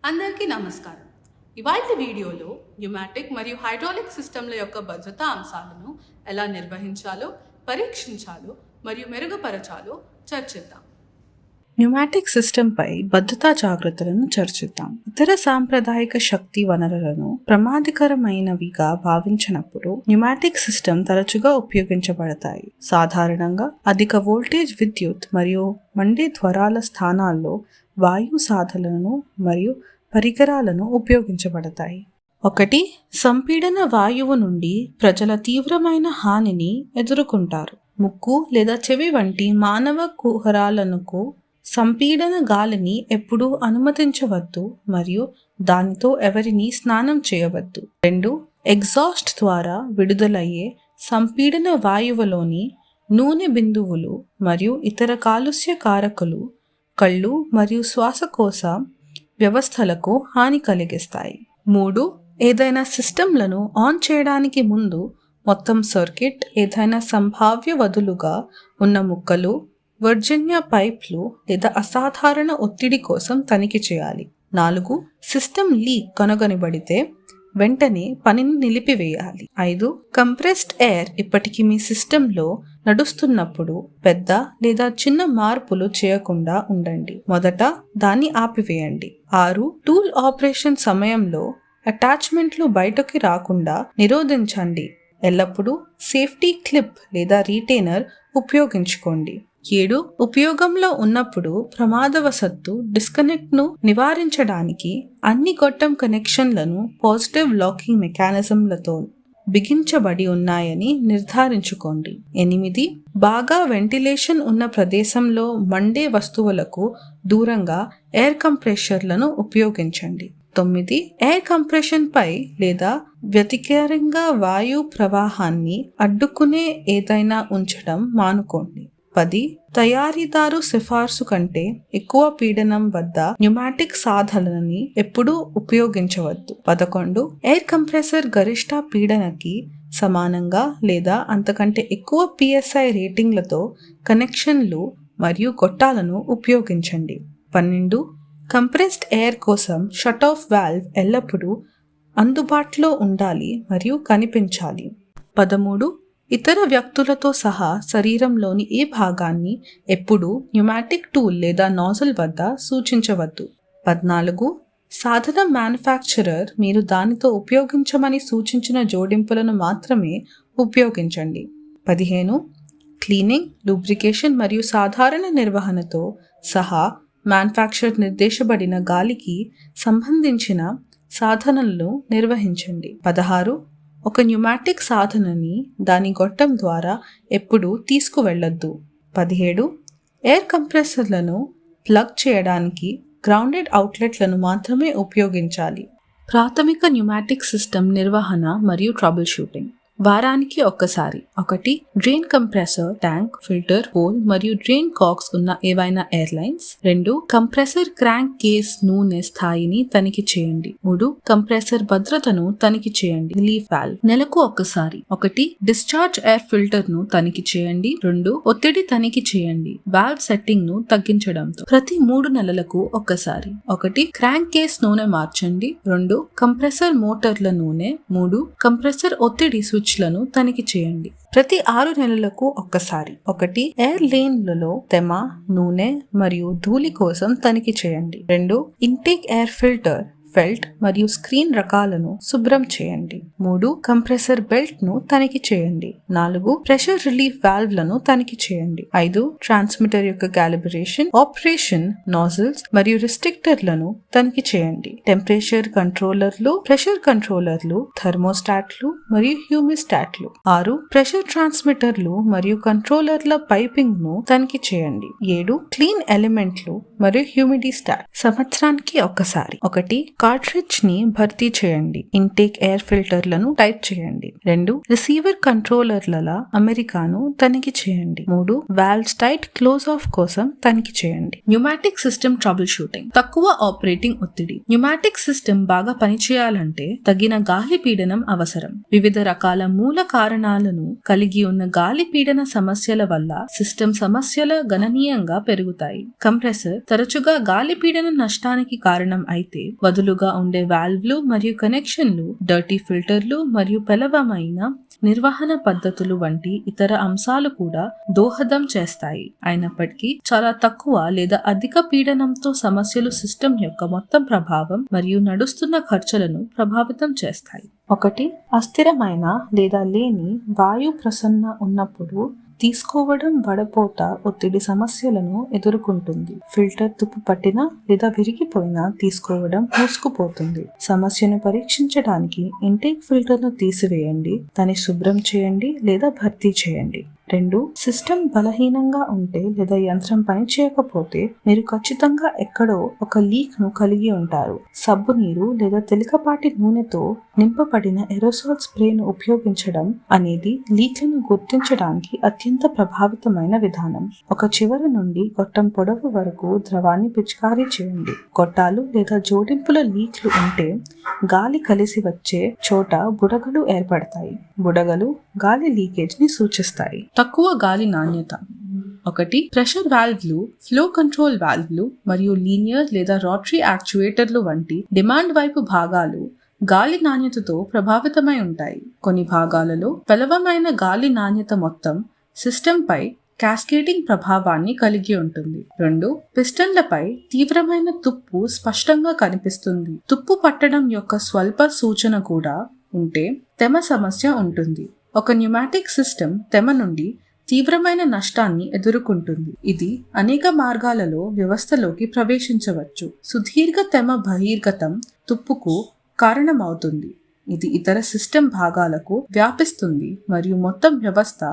అందరికీ నమస్కారం. ఇవాల్టి వీడియోలో న్యూమాటిక్ మరియు హైడ్రాలిక్ సిస్టంల యొక్క భద్రతా అంశాలను ఎలా నిర్వహించాలో, పరీక్షించాలో మరియు మెరుగుపరచాలో చర్చిద్దాం. న్యూమాటిక్ సిస్టంపై భద్రతా జాగ్రత్తలను చర్చిద్దాం. ఇతర సాంప్రదాయిక శక్తి వనరులను ప్రమాదకరమైనవిగా భావించినప్పుడు న్యూమాటిక్ సిస్టమ్ తరచుగా ఉపయోగించబడతాయి. సాధారణంగా అధిక వోల్టేజ్ విద్యుత్ మరియు మండే జ్వరాల స్థానాల్లో వాయు సాధనలను మరియు పరికరాలను ఉపయోగించబడతాయి. 1. సంపీడన వాయువు నుండి ప్రజల తీవ్రమైన హానిని ఎదుర్కొంటారు. ముక్కు లేదా చెవి వంటి మానవ కుహరాలకు సంపీడన గాలిని ఎప్పుడూ అనుమతించవద్దు మరియు దానితో ఎవరిని స్నానం చేయవద్దు. 2. ఎగ్జాస్ట్ ద్వారా విడుదలయ్యే సంపీడన వాయువులోని నూనె బిందువులు మరియు ఇతర కాలుష్య కారకులు కళ్ళు మరియు శ్వాసకోశ వ్యవస్థలకు హాని కలిగిస్తాయి. 3. ఏదైనా సిస్టంలను ఆన్ చేయడానికి ముందు మొత్తం సర్క్యూట్, ఏదైనా సంభావ్య వదులుగా ఉన్న ముక్కలు, వర్జినియా పైప్లు లేదా అసాధారణ ఒత్తిడి కోసం తనిఖీ చేయాలి. 4. సిస్టమ్ లీక్ కనుగొనబడితే వెంటనే పనిని నిలిపివేయాలి. 5. కంప్రెస్డ్ ఎయిర్ ఇప్పటికీ మీ సిస్టంలో నడుస్తున్నప్పుడు పెద్ద లేదా చిన్న మార్పులు చేయకుండా ఉండండి. మొదట దాన్ని ఆపివేయండి. 6. టూల్ ఆపరేషన్ సమయంలో అటాచ్మెంట్లు బయటకు రాకుండా నిరోధించండి. ఎల్లప్పుడూ సేఫ్టీ క్లిప్ లేదా రీటైనర్ ఉపయోగించుకోండి. 7. ఉపయోగంలో ఉన్నప్పుడు ప్రమాదవశత్తు డిస్కనెక్ట్ను నివారించడానికి అన్ని గొట్టం కనెక్షన్లను పాజిటివ్ లాకింగ్ మెకానిజంలతో బిగించబడి ఉన్నాయని నిర్ధారించుకోండి. 8. బాగా వెంటిలేషన్ ఉన్న ప్రదేశంలో మండే వస్తువులకు దూరంగా ఎయిర్ కంప్రెషర్లను ఉపయోగించండి. 9. ఎయిర్ కంప్రెషన్ పై లేదా వ్యతిరేకంగా వాయు ప్రవాహాన్ని అడ్డుకునే ఏదైనా ఉంచడం మానుకోండి. 10. తయారీదారు సిఫార్సు కంటే ఎక్కువ పీడనం వద్ద న్యూమాటిక్ సాధనాన్ని ఎప్పుడూ ఉపయోగించవద్దు. 11. ఎయిర్ కంప్రెసర్ గరిష్ట పీడనకి సమానంగా లేదా అంతకంటే ఎక్కువ PSI రేటింగ్లతో కనెక్షన్లు మరియు గొట్టాలను ఉపయోగించండి. 12. కంప్రెస్డ్ ఎయిర్ కోసం షట్ ఆఫ్ వాల్వ్ ఎల్లప్పుడూ అందుబాటులో ఉండాలి మరియు కనిపించాలి. 13. ఇతర వ్యక్తులతో సహా శరీరంలోని ఏ భాగాన్ని ఎప్పుడూ న్యూమాటిక్ టూల్ లేదా నాజిల్ వద్ద సూచించవద్దు. 14. సాధనం మ్యానుఫ్యాక్చరర్ మీరు దానితో ఉపయోగించమని సూచించిన జోడింపులను మాత్రమే ఉపయోగించండి. 15. క్లీనింగ్, లూబ్రికేషన్ మరియు సాధారణ నిర్వహణతో సహా మ్యానుఫ్యాక్చరర్ నిర్దేశించబడిన గాలికి సంబంధించిన సాధనలను నిర్వహించండి. 16. ఒక న్యూమాటిక్ సాధనని దాని గొట్టం ద్వారా ఎప్పుడూ తీసుకువెళ్లొద్దు. 17. ఎయిర్ కంప్రెసర్లను ప్లగ్ చేయడానికి గ్రౌండెడ్ అవుట్లెట్లను మాత్రమే ఉపయోగించాలి. ప్రాథమిక న్యూమాటిక్ సిస్టమ్ నిర్వహణ మరియు ట్రబుల్ షూటింగ్. వారానికి ఒక్కసారి 1. Drain compressor, tank, filter, whole మరియు డ్రైన్ కాక్స్ ఉన్న ఏవైనా ఎయిర్లైన్స్. 2. కంప్రెసర్ క్రాంక్ కేస్ నూనె స్థాయిని తనిఖీ చేయండి. 3. కంప్రెసర్ భద్రతను తనిఖీ చేయండి. రిలీఫ్ వాల్వ్ నెలకు ఒక్కసారి. 1. డిశ్చార్జ్ ఎయిర్ ఫిల్టర్ ను తనిఖీ చేయండి. 2. ఒత్తిడి తనిఖీ చేయండి. వాల్వ్ సెట్టింగ్ ను తగ్గించడంతో ప్రతి 3 నెలలకు ఒక్కసారి. 1. క్రాంక్ కేస్ నూనె మార్చండి. 2. కంప్రెసర్ మోటార్ల నూనె. 3. కంప్రెసర్ ఒత్తిడి స్విచ్ లను తనిఖీ చేయండి. ప్రతి 6 నెలలకు ఒక్కసారి. 1. ఎయిర్ లేన్లలో తెమ, నూనె మరియు ధూళి కోసం తనిఖీ చేయండి. 2. ఇంటేక్ ఎయిర్ ఫిల్టర్, ఫెల్ట్ మరియు స్క్రీన్ రకాలను శుభ్రం చేయండి. 3. కంప్రెసర్ బెల్ట్ ను తనిఖీ చేయండి. 4. ప్రెషర్ రిలీఫ్ వాల్వ్ లను తనిఖీ చేయండి. 5. ట్రాన్స్మిటర్ యొక్క క్యాలిబ్రేషన్, ఆపరేషన్, నాజిల్స్ మరియు రిస్ట్రిక్టర్లను తనిఖీ చేయండి. టెంపరేచర్ కంట్రోలర్లు, ప్రెషర్ కంట్రోలర్లు, థర్మోస్టాట్లు మరియు హ్యూమిస్టాట్లు. 6. ప్రెషర్ ట్రాన్స్మిటర్లు మరియు కంట్రోలర్ల పైపింగ్ ను తనిఖీ చేయండి. 7. క్లీన్ ఎలిమెంట్లు మరియు హ్యూమిడిస్టాట్ సంవత్సరానికి ఒక్కసారి. 1. కార్ట్రిడ్జ్ ని భర్తీ చేయండి. ఇంటేక్ ఎయిర్ ఫిల్టర్లను టైప్ చేయండి. 2 రిసీవర్ కంట్రోలర్ల అమెరికాను తనిఖీ చేయండి. 3 వాల్వ్స్ టైట్ క్లోజ్ ఆఫ్ కోసం తనిఖీ చేయండి. Pneumatic system trouble shooting. తక్కువ ఆపరేటింగ్ ఒత్తిడి. న్యూమాటిక్ సిస్టమ్ బాగా పనిచేయాలంటే తగిన గాలి పీడనం అవసరం. వివిధ రకాల మూల కారణాలను కలిగి ఉన్న గాలి పీడన సమస్యల వల్ల సిస్టమ్ సమస్యల గణనీయంగా పెరుగుతాయి. కంప్రెసర్ తరచుగా గాలి పీడన నష్టానికి కారణం అయితే వదులుగా ఉండే వాల్వ్లు మరియు కనెక్షన్లు, డర్టీ ఫిల్టర్లు మరియు పేలవమైన నిర్వహణ పద్ధతులు వంటి ఇతర అంశాలు కూడా దోహదం చేస్తాయి. అయినప్పటికీ చాలా తక్కువ లేదా అధిక పీడనంతో సమస్యలు సిస్టమ్ యొక్క మొత్తం ప్రభావం మరియు నడుస్తున్న ఖర్చులను ప్రభావితం చేస్తాయి. 1 అస్థిరమైన లేదా లేని వాయు ప్రసరణ ఉన్నప్పుడు తీసుకోవడం వడపోత ఒత్తిడి సమస్యలను ఎదుర్కొంటుంది. ఫిల్టర్ తుప్పు పట్టినా లేదా విరిగిపోయినా తీసుకోవడం మూసుకుపోతుంది. సమస్యను పరీక్షించడానికి ఇంటేక్ ఫిల్టర్ను తీసివేయండి, దాన్ని శుభ్రం చేయండి లేదా భర్తీ చేయండి. 2 సిస్టమ్ బలహీనంగా ఉంటే లేదా యంత్రం పనిచేయకపోతే మీరు ఖచ్చితంగా ఎక్కడో ఒక లీక్ ను కలిగి ఉంటారు. సబ్బు నీరు లేదా తేలికపాటి నూనెతో నింపబడిన ఎరోసాల్ స్ప్రేను ఉపయోగించడం అనేది లీక్లను గుర్తించడానికి అత్యంత ప్రభావితమైన విధానం. ఒక చివర నుండి గొట్టం పొడవు వరకు ద్రవాన్ని పిచికారీ చేయండి. గొట్టాలు లేదా జోడింపుల లీక్లు ఉంటే గాలి కలిసి వచ్చే చోట బుడగలు ఏర్పడతాయి. బుడగలు గాలి లీకేజ్ ని సూచిస్తాయి. తక్కువ గాలి నాణ్యత. 1 ప్రెషర్ వాల్వ్లు, ఫ్లో కంట్రోల్ వాల్వ్లు మరియు లీనియర్ లేదా రోటరీ యాక్చుయేటర్లు వంటి డిమాండ్ వైపు భాగాలు గాలి నాణ్యతతో ప్రభావితమై ఉంటాయి. కొన్ని భాగాలలో పేలవమైన గాలి నాణ్యత మొత్తం సిస్టంపై క్యాస్కేడింగ్ ప్రభావాన్ని కలిగి ఉంటుంది. 2 పిస్టన్లపై తీవ్రమైన తుప్పు స్పష్టంగా కనిపిస్తుంది. తుప్పు పట్టడం యొక్క స్వల్ప సూచన కూడా ఉంటే తెమ సమస్య ఉంటుంది. ఒక న్యూమాటిక్ సిస్టమ్ తెమ నుండి తీవ్రమైన నష్టాన్ని ఎదుర్కొంటుంది. ఇది అనేక మార్గాలలో వ్యవస్థలోకి ప్రవేశించవచ్చు. సుదీర్ఘ తెమ బహిర్గతం తుప్పుకు కారణమవుతుంది. ఇది ఇతర సిస్టమ్ భాగాలకు వ్యాపిస్తుంది మరియు మొత్తం వ్యవస్థ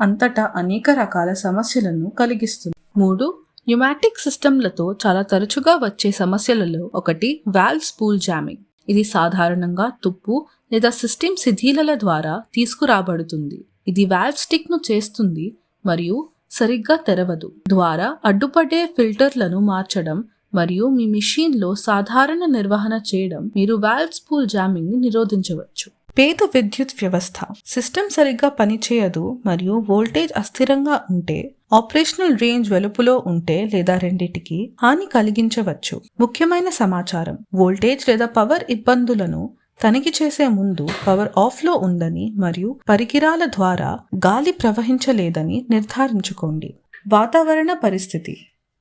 అంతటా అనేక రకాల సమస్యలను కలిగిస్తుంది. 3 న్యూమాటిక్ సిస్టమ్లతో చాలా తరచుగా వచ్చే సమస్యలలో 1 వాల్వ్ స్పూల్ జామింగ్. ఇది సాధారణంగా తుప్పు లేదా సిస్టమ్ శిథిలాల ద్వారా తీసుకురాబడుతుంది. ఇది వాల్వ్ స్టిక్ ను చేస్తుంది మరియు సరిగ్గా తెరవదు. ద్వారా అడ్డుపడే ఫిల్టర్లను మార్చడం మరియు మీ మెషీన్లో సాధారణ నిర్వహణ చేయడం మీరు వాల్వ్ స్పూల్ జామింగ్ ని నిరోధించవచ్చు. పేద విద్యుత్ వ్యవస్థ. సిస్టమ్ సరిగ్గా పనిచేయదు మరియు వోల్టేజ్ అస్థిరంగా ఉంటే, ఆపరేషనల్ రేంజ్ వెలుపులో ఉంటే లేదా రెండిటికి హాని కలిగించవచ్చు. ముఖ్యమైన సమాచారం: వోల్టేజ్ లేదా పవర్ ఇబ్బందులను తనిఖీ చేసే ముందు పవర్ ఆఫ్లో ఉందని మరియు పరికరాల ద్వారా గాలి ప్రవహించలేదని నిర్ధారించుకోండి. వాతావరణ పరిస్థితి,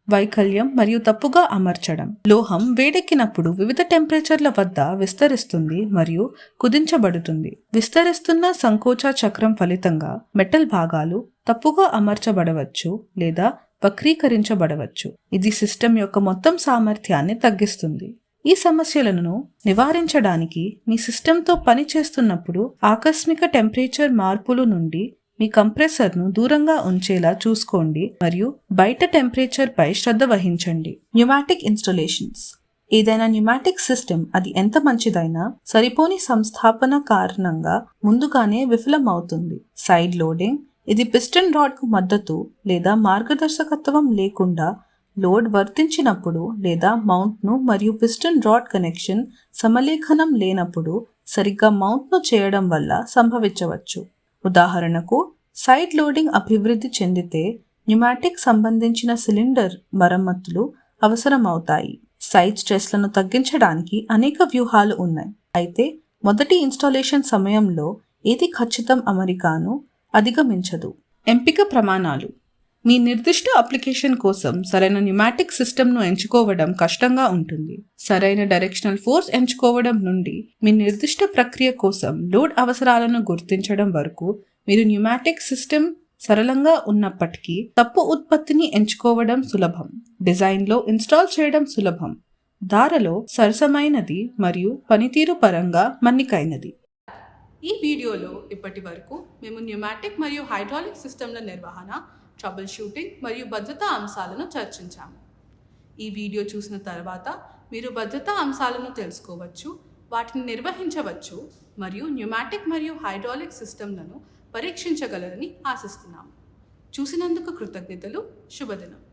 వైకల్యం మరియు తప్పుగా అమర్చడం. లోహం వేడెక్కినప్పుడు వివిధ టెంపరేచర్ల వద్ద విస్తరిస్తుంది మరియు కుదించబడుతుంది. విస్తరిస్తున్న సంకోచ చక్రం ఫలితంగా మెటల్ భాగాలు తప్పుగా అమర్చబడవచ్చు లేదా వక్రీకరించబడవచ్చు. ఇది సిస్టమ్ యొక్క మొత్తం సామర్థ్యాన్ని తగ్గిస్తుంది. ఈ సమస్యలను నివారించడానికి మీ సిస్టంతో పని చేస్తున్నప్పుడు ఆకస్మిక టెంపరేచర్ మార్పుల నుండి మీ కంప్రెసర్ను దూరంగా ఉంచేలా చూసుకోండి మరియు బయట టెంపరేచర్ పై శ్రద్ధ వహించండి. Pneumatic installations. ఏదైనా న్యూమాటిక్ సిస్టమ్ అది ఎంత మంచిదైనా సరిపోని సంస్థాపన కారణంగా ముందుగానే విఫలమవుతుంది. Side loading. ఇది పిస్టన్ రాడ్కు మద్దతు లేదా మార్గదర్శకత్వం లేకుండా లోడ్ వర్తించినప్పుడు లేదా మౌంట్ను మరియు పిస్టన్ రాడ్ కనెక్షన్ సమలేఖనం లేనప్పుడు సరిగ్గా మౌంట్ను చేయడం వల్ల సంభవించవచ్చు. ఉదాహరణకు, సైడ్ లోడింగ్ అభివృద్ధి చెందితే న్యూమాటిక్ సంబంధించిన సిలిండర్ మరమ్మతులు అవసరమవుతాయి. సైడ్ స్ట్రెస్లను తగ్గించడానికి అనేక వ్యూహాలు ఉన్నాయి. అయితే మొదటి ఇన్స్టాలేషన్ సమయంలో ఏది ఖచ్చితం అమరికను అధిగమించదు. ఎంపిక ప్రమాణాలు. మీ నిర్దిష్ట అప్లికేషన్ కోసం సరైన న్యూమాటిక్ సిస్టమ్ను ఎంచుకోవడం కష్టంగా ఉంటుంది. సరైన డైరెక్షనల్ ఫోర్స్ ఎంచుకోవడం నుండి మీ నిర్దిష్ట ప్రక్రియ కోసం లోడ్ అవసరాలను గుర్తించడం వరకు మీరు న్యూమాటిక్ సిస్టమ్ సరళంగా ఉన్నప్పటికీ తప్పు ఉత్పత్తిని ఎంచుకోవడం సులభం. డిజైన్లో ఇన్స్టాల్ చేయడం సులభం, ధారలో సరసమైనది మరియు పనితీరు పరంగా మన్నికైనది. ఈ వీడియోలో ఇప్పటి వరకు మేము న్యూమాటిక్ మరియు హైడ్రాలిక్ సిస్టమ్ల నిర్వహణ, ట్రబుల్ షూటింగ్ మరియు భద్రతా అంశాలను చర్చించాము. ఈ వీడియో చూసిన తర్వాత మీరు భద్రతా అంశాలను తెలుసుకోవచ్చు, వాటిని నిర్వహించవచ్చు మరియు న్యూమాటిక్ మరియు హైడ్రాలిక్ సిస్టంలను పరీక్షించగలరని ఆశిస్తున్నాము. చూసినందుకు కృతజ్ఞతలు. శుభదినం.